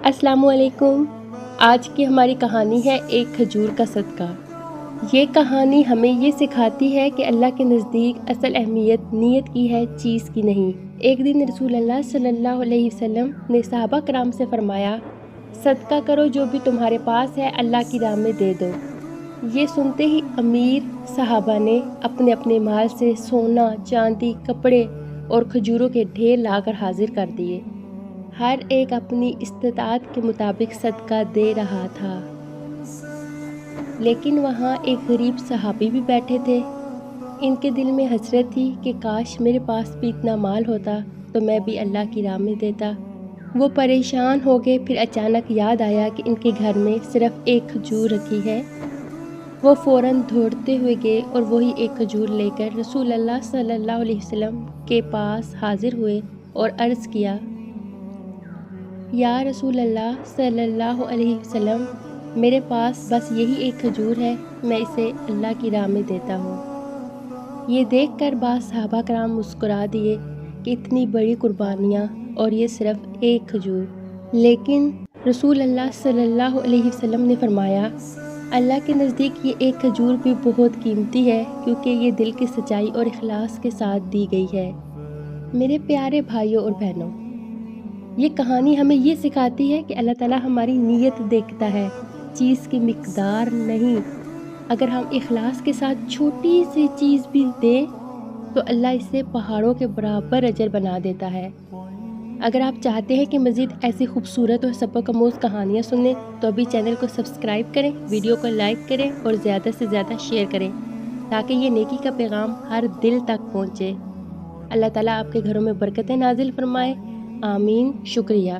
السلام علیکم۔ آج کی ہماری کہانی ہے ایک کھجور کا صدقہ۔ یہ کہانی ہمیں یہ سکھاتی ہے کہ اللہ کے نزدیک اصل اہمیت نیت کی ہے، چیز کی نہیں۔ ایک دن رسول اللہ صلی اللہ علیہ وسلم نے صحابہ کرام سے فرمایا، صدقہ کرو، جو بھی تمہارے پاس ہے اللہ کی راہ میں دے دو۔ یہ سنتے ہی امیر صحابہ نے اپنے اپنے مال سے سونا، چاندی، کپڑے اور کھجوروں کے ڈھیر لا کر حاضر کر دیے۔ ہر ایک اپنی استطاعت کے مطابق صدقہ دے رہا تھا، لیکن وہاں ایک غریب صحابی بھی بیٹھے تھے۔ ان کے دل میں حسرت تھی کہ کاش میرے پاس بھی اتنا مال ہوتا تو میں بھی اللہ کی راہ میں دیتا۔ وہ پریشان ہو گئے، پھر اچانک یاد آیا کہ ان کے گھر میں صرف ایک کھجور رکھی ہے۔ وہ فوراً دوڑتے ہوئے گئے اور وہی ایک کھجور لے کر رسول اللہ صلی اللہ علیہ وسلم کے پاس حاضر ہوئے اور عرض کیا، یا رسول اللہ صلی اللہ علیہ وسلم، میرے پاس بس یہی ایک کھجور ہے، میں اسے اللہ کی راہ میں دیتا ہوں۔ یہ دیکھ کر بعض صحابہ کرام مسکرا دیے کہ اتنی بڑی قربانیاں اور یہ صرف ایک کھجور۔ لیکن رسول اللہ صلی اللہ علیہ وسلم نے فرمایا، اللہ کے نزدیک یہ ایک کھجور بھی بہت قیمتی ہے، کیونکہ یہ دل کی سچائی اور اخلاص کے ساتھ دی گئی ہے۔ میرے پیارے بھائیوں اور بہنوں، یہ کہانی ہمیں یہ سکھاتی ہے کہ اللہ تعالیٰ ہماری نیت دیکھتا ہے، چیز کی مقدار نہیں۔ اگر ہم اخلاص کے ساتھ چھوٹی سی چیز بھی دیں تو اللہ اسے پہاڑوں کے برابر اجر بنا دیتا ہے۔ اگر آپ چاہتے ہیں کہ مزید ایسی خوبصورت اور سبق آموز کہانیاں سنیں تو ابھی چینل کو سبسکرائب کریں، ویڈیو کو لائک کریں اور زیادہ سے زیادہ شیئر کریں تاکہ یہ نیکی کا پیغام ہر دل تک پہنچے۔ اللہ تعالیٰ آپ کے گھروں میں برکتیں نازل فرمائے، آمین۔ شکریہ۔